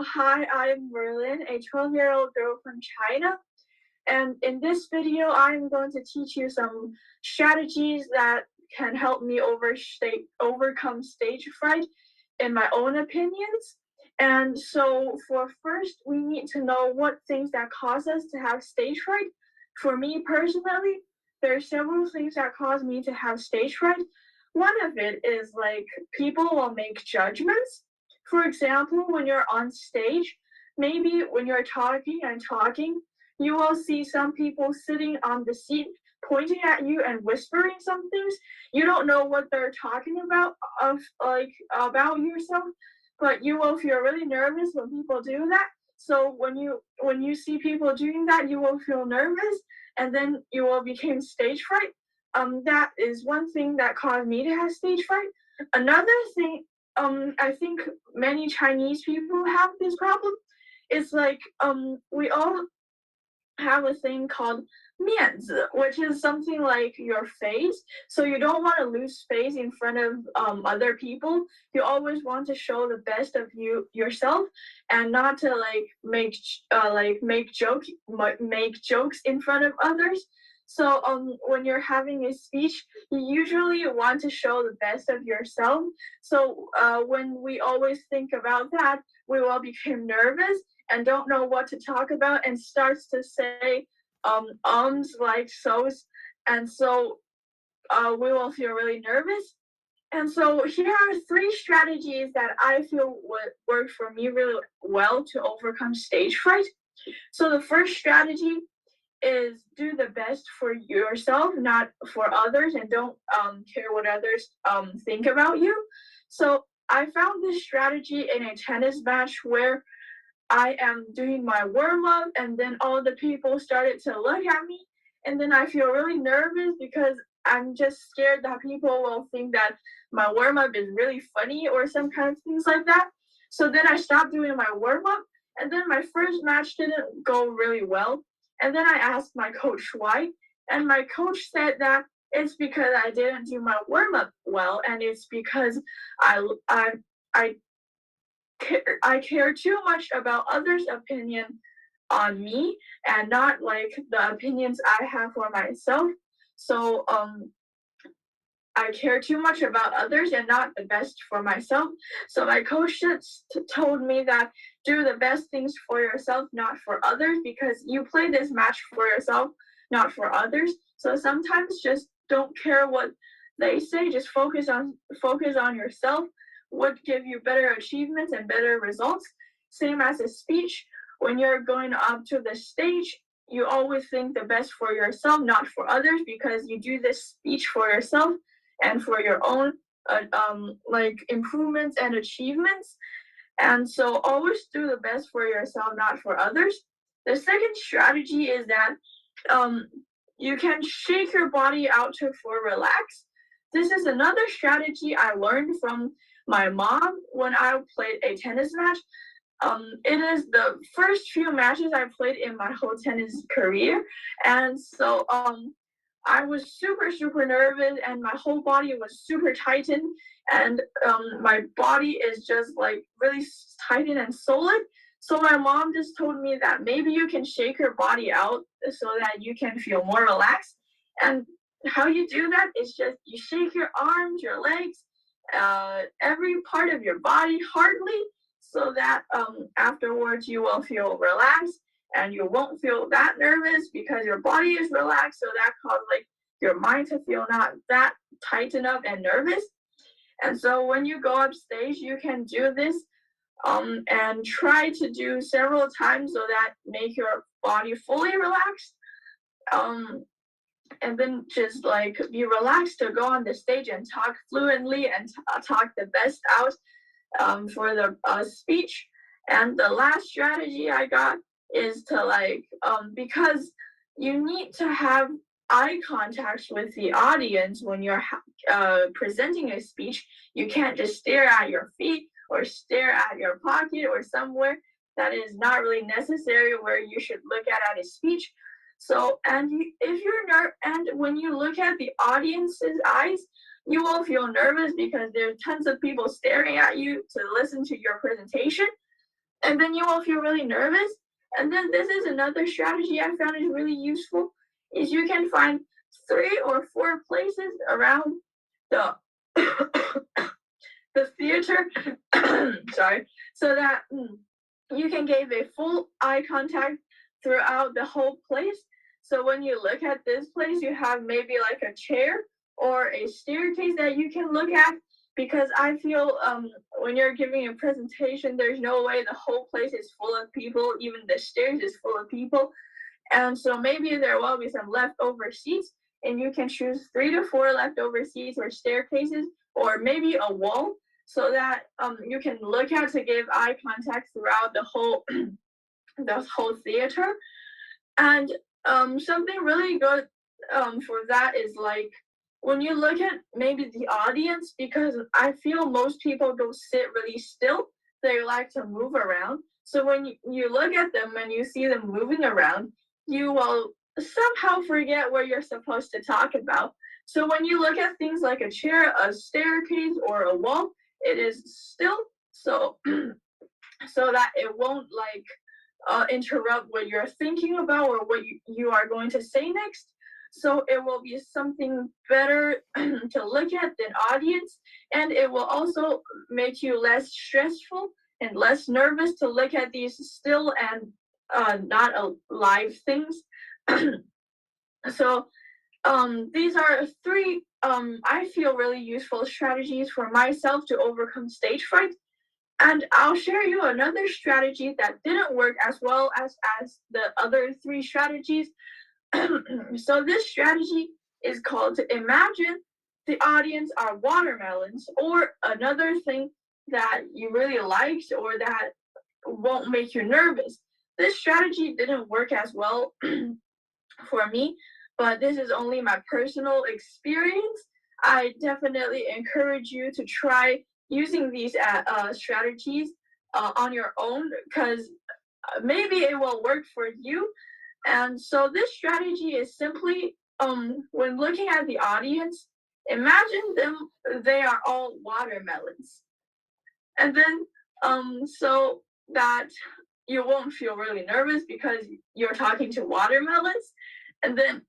Hi, I'm Verlin, a 12-year-old girl from China. And in this video, I'm going to teach you some strategies that can help me overcome stage fright in my own opinions. And so for first, we need to know what things that cause us to have stage fright. For me personally, there are several things that cause me to have stage fright. One of it is like people will make judgments. For example, when you're on stage, maybe when you're talking and talking, you will see some people sitting on the seat pointing at you and whispering some things. You don't know what they're talking about yourself, but you will feel really nervous when people do that. So when you see people doing that, you will feel nervous, and then you will become stage fright. That is one thing that caused me to have stage fright. Another thing, I think many Chinese people have this problem. It's like we all have a thing called 面子, which is something like your face. So you don't want to lose face in front of other people. You always want to show the best of yourself, and not to make jokes in front of others. So when you're having a speech, you usually want to show the best of yourself. So when we always think about that, we will become nervous and don't know what to talk about and starts to say like so's, and so we will feel really nervous. And so here are three strategies that I feel would work for me really well to overcome stage fright. So the first strategy is do the best for yourself, not for others, and don't care what others think about you. So I found this strategy in a tennis match where I am doing my warm up, and then all the people started to look at me, and then I feel really nervous because I'm just scared that people will think that my warm up is really funny or some kind of things like that. So then I stopped doing my warm up, and then my first match didn't go really well. And then I asked my coach why, and my coach said that it's because I didn't do my warm up well, and it's because I I I I care too much about others' opinion on me and not like the opinions I have for myself. So I care too much about others and not the best for myself. So my coach just told me that do the best things for yourself, not for others, because you play this match for yourself, not for others. So sometimes just don't care what they say, just focus on yourself, what give you better achievements and better results. Same as a speech, when you're going up to the stage, you always think the best for yourself, not for others, because you do this speech for yourself and for your own improvements and achievements. And so always do the best for yourself, not for others. The second strategy is that you can shake your body out for relax. This is another strategy I learned from my mom when I played a tennis match. It is the first few matches I played in my whole tennis career, and so I was super nervous, and my whole body was super tightened, and my body is just like really tightened and solid. So my mom just told me that maybe you can shake your body out so that you can feel more relaxed. And how you do that is just you shake your arms, your legs, every part of your body hardly, so that afterwards you will feel relaxed and you won't feel that nervous because your body is relaxed. So that causes like your mind to feel not that tightened up and nervous. And so when you go upstage, you can do this and try to do several times so that make your body fully relaxed. And then just like be relaxed to go on the stage and talk fluently and talk the best out for the speech. And the last strategy I got is to because you need to have eye contact with the audience when you're presenting a speech. You can't just stare at your feet or stare at your pocket or somewhere that is not really necessary where you should look at a speech. So, and when you look at the audience's eyes, you will feel nervous because there are tons of people staring at you to listen to your presentation. and then you will feel really nervous. And then this is another strategy I found is really useful, is you can find 3 or 4 places around the the theater, sorry, so that you can give a full eye contact throughout the whole place. So when you look at this place, you have maybe like a chair or a staircase that you can look at, because I feel when you're giving a presentation, there's no way the whole place is full of people, even the stairs is full of people. And so maybe there will be some leftover seats, and you can choose 3 to 4 leftover seats or staircases, or maybe a wall, so that you can look at to give eye contact throughout the whole the whole theater. And something really good for that is like when you look at maybe the audience, because I feel most people don't sit really still, they like to move around. So when you look at them and you see them moving around, you will somehow forget what you're supposed to talk about. So when you look at things like a chair, a staircase, or a wall, it is still, so so that it won't like interrupt what you're thinking about or what you are going to say next. So it will be something better to look at than audience, and it will also make you less stressful and less nervous to look at these still and not alive things. So these are 3 I feel really useful strategies for myself to overcome stage fright. And I'll share you another strategy that didn't work as well as the other 3 strategies. So this strategy is called to imagine the audience are watermelons, or another thing that you really liked or that won't make you nervous. This strategy didn't work as well for me, but this is only my personal experience. I definitely encourage you to try using these strategies on your own, because maybe it will work for you. And so this strategy is simply when looking at the audience, imagine them, they are all watermelons. And then so that you won't feel really nervous because you're talking to watermelons. And then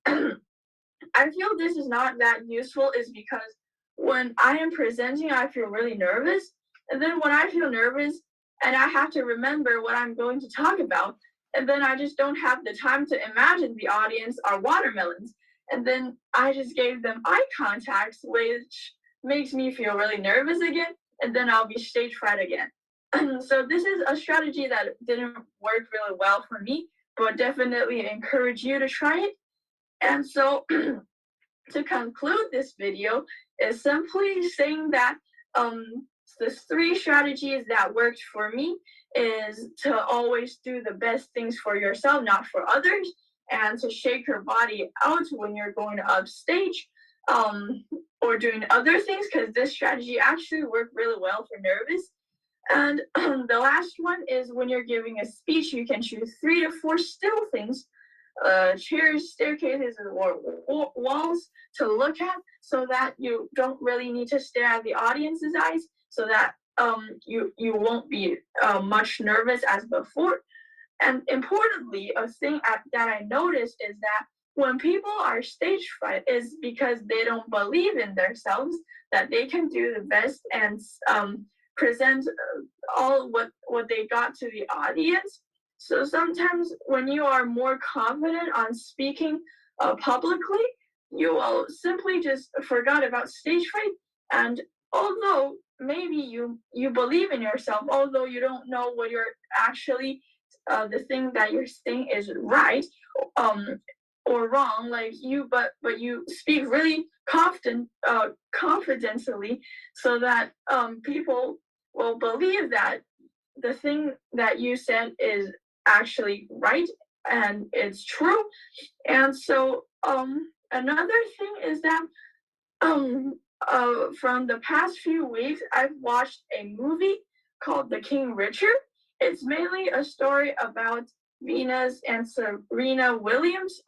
I feel this is not that useful is because when I am presenting, I feel really nervous. And then when I feel nervous and I have to remember what I'm going to talk about, and then I just don't have the time to imagine the audience are watermelons. And then I just gave them eye contact, which makes me feel really nervous again. And then I'll be stage fright again. So this is a strategy that didn't work really well for me, but definitely encourage you to try it. And so to conclude this video is simply saying that the 3 strategies that worked for me is to always do the best things for yourself, not for others, and to shake your body out when you're going upstage or doing other things, because this strategy actually worked really well for nervous. And the last one is when you're giving a speech, you can choose 3 to 4 still things, chairs, staircases, or walls to look at, so that you don't really need to stare at the audience's eyes, so that you won't be much nervous as before. And importantly, a thing that I noticed is that when people are stage fright is because they don't believe in themselves that they can do the best and present all what they got to the audience. So sometimes when you are more confident on speaking publicly, you will simply just forgot about stage fright. And although maybe you believe in yourself, although you don't know what you're actually the thing that you're saying is right or wrong, like but you speak really confidently, so that people will believe that the thing that you said is actually right and it's true. And so another thing is that from the past few weeks, I've watched a movie called The King Richard. It's mainly a story about Venus and Serena Williams,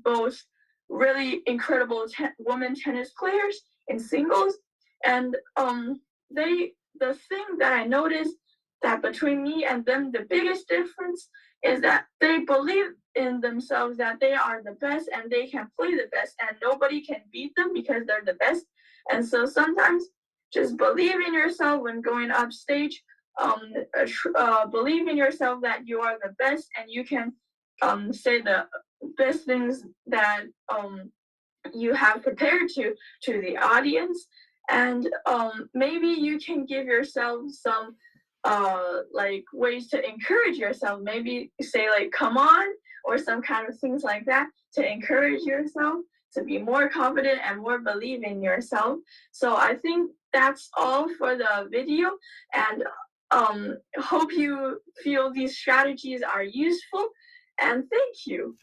both really incredible women tennis players in singles. And the thing that I noticed that between me and them, the biggest difference is that they believe in themselves that they are the best and they can play the best and nobody can beat them because they're the best. And so sometimes just believe in yourself when going up stage. Believe in yourself that you are the best and you can say the best things that you have prepared to the audience, and maybe you can give yourself some like ways to encourage yourself, maybe say like come on or some kind of things like that to encourage yourself to be more confident and more believe in yourself. So I think that's all for the video, and hope you feel these strategies are useful, and thank you.